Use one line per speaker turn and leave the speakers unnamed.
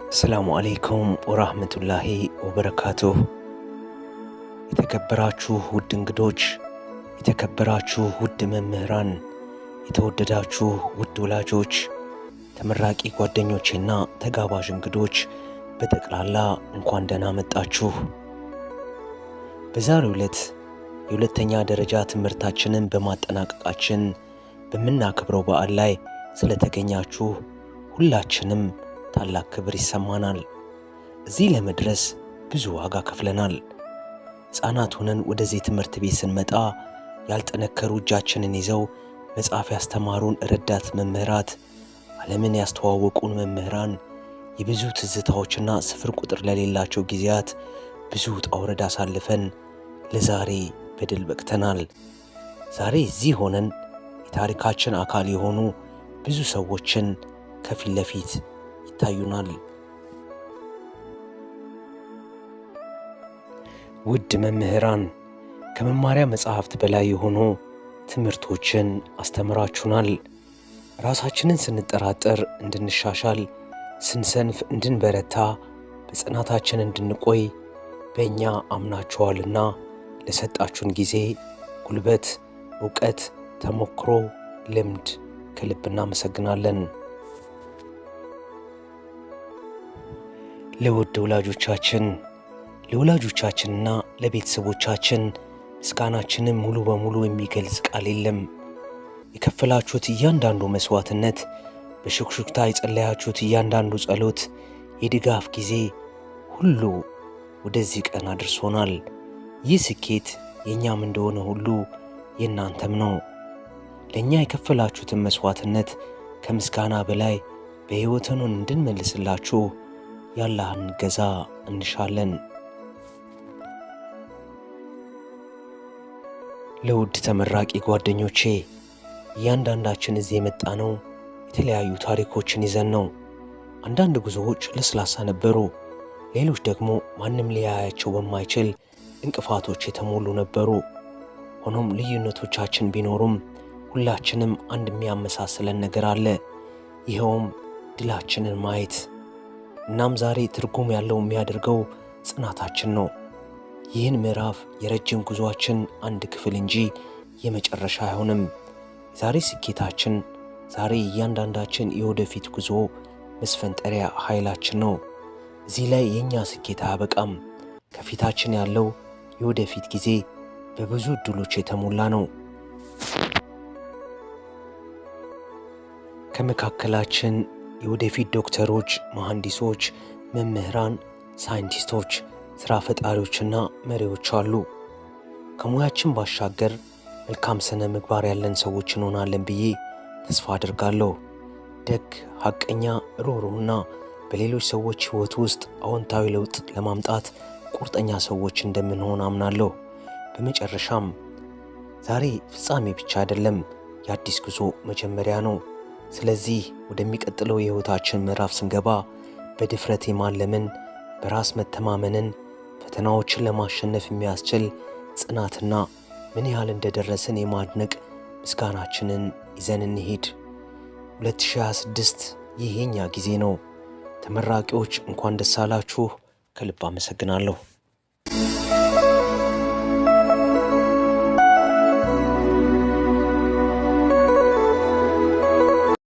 አሰላሙ አለይኩም ወራህመቱላሂ ወበረካቱሁ። የተከበራችሁ ውድ እንግዶች፣ የተከበራችሁ ውድ መምህራን፣ የተወደዳችሁ ውድ ወላጆች፣ ተመራቂ ጓደኞቼና ተጋባዥ እንግዶች በጠቅላላ እንኳን ደህና መጣችሁ። በዛሬው ዕለት የሁለተኛ ደረጃ ትምህርታችንን በማጠናቀቃችን በምናከብረው በዓል ላይ ስለተገኛችሁ ሁላችንም ታላቅ ክብር ይሰማናል። እዚህ ለመድረስ ብዙ ዋጋ ከፍለናል። ሕፃናት ሆነን ወደዚህ ትምህርት ቤት ስንመጣ ያልጠነከሩ እጃችንን ይዘው መጽሐፍ ያስተማሩን ረዳት መምህራት፣ ዓለምን ያስተዋወቁን መምህራን፣ የብዙ ትዝታዎችና ስፍር ቁጥር ለሌላቸው ጊዜያት ብዙ ውጣ ውረድ አሳልፈን ለዛሬ በድል በቅተናል። ዛሬ እዚህ ሆነን የታሪካችን አካል የሆኑ ብዙ ሰዎችን ከፊት ለፊት ይታዩናል። ውድ መምህራን፣ ከመማሪያ መጽሐፍት በላይ የሆኑ ትምህርቶችን አስተምራችሁናል። ራሳችንን ስንጠራጠር እንድንሻሻል፣ ስንሰንፍ እንድንበረታ፣ በጽናታችን እንድንቆይ በእኛ አምናችኋልና ለሰጣችሁን ጊዜ፣ ጉልበት፣ ዕውቀት፣ ተሞክሮ፣ ልምድ ከልብ እናመሰግናለን። ለውድ ለወላጆቻችንና ለቤተሰቦቻችን ምስጋናችንን ሙሉ በሙሉ የሚገልጽ ቃል የለም። የከፈላችሁት እያንዳንዱ መሥዋዕትነት፣ በሹክሹክታ የጸለያችሁት እያንዳንዱ ጸሎት፣ የድጋፍ ጊዜ ሁሉ ወደዚህ ቀን አድርሶናል። ይህ ስኬት የእኛም እንደሆነ ሁሉ የእናንተም ነው። ለእኛ የከፈላችሁትን መሥዋዕትነት ከምስጋና በላይ በሕይወትን እንድንመልስላችሁ ያላህን ገዛ እንሻለን። ለውድ ተመራቂ ጓደኞቼ፣ እያንዳንዳችን እዚህ የመጣ ነው የተለያዩ ታሪኮችን ይዘን ነው። አንዳንድ ጉዞዎች ለስላሳ ነበሩ፣ ሌሎች ደግሞ ማንም ሊያያቸው በማይችል እንቅፋቶች የተሞሉ ነበሩ። ሆኖም ልዩነቶቻችን ቢኖሩም ሁላችንም አንድ የሚያመሳስለን ነገር አለ፣ ይኸውም ድላችንን ማየት። እናም ዛሬ ትርጉም ያለው የሚያደርገው ጽናታችን ነው። ይህን ምዕራፍ የረጅም ጉዞአችን አንድ ክፍል እንጂ የመጨረሻ አይሆንም። ዛሬ ስኬታችን፣ ዛሬ እያንዳንዳችን የወደፊት ጉዞ መስፈንጠሪያ ኃይላችን ነው። እዚህ ላይ የእኛ ስኬት አያበቃም። ከፊታችን ያለው የወደፊት ጊዜ በብዙ ዕድሎች የተሞላ ነው። ከመካከላችን የወደፊት ዶክተሮች፣ መሐንዲሶች፣ መምህራን፣ ሳይንቲስቶች፣ ሥራ ፈጣሪዎችና መሪዎች አሉ። ከሙያችን ባሻገር መልካም ስነ ምግባር ያለን ሰዎች እንሆናለን ብዬ ተስፋ አድርጋለሁ። ደግ፣ ሐቀኛ፣ ሩህሩህና በሌሎች ሰዎች ሕይወት ውስጥ አዎንታዊ ለውጥ ለማምጣት ቁርጠኛ ሰዎች እንደምንሆን አምናለሁ። በመጨረሻም ዛሬ ፍጻሜ ብቻ አይደለም፣ የአዲስ ጉዞ መጀመሪያ ነው። ስለዚህ ወደሚቀጥለው የሕይወታችን ምዕራፍ ስንገባ በድፍረት የማለምን፣ በራስ መተማመንን፣ ፈተናዎችን ለማሸነፍ የሚያስችል ጽናትና ምን ያህል እንደደረስን የማድነቅ ምስጋናችንን ይዘን እንሄድ። 2026 ይህ የኛ ጊዜ ነው። ተመራቂዎች እንኳን ደስ አላችሁ። ከልብ አመሰግናለሁ።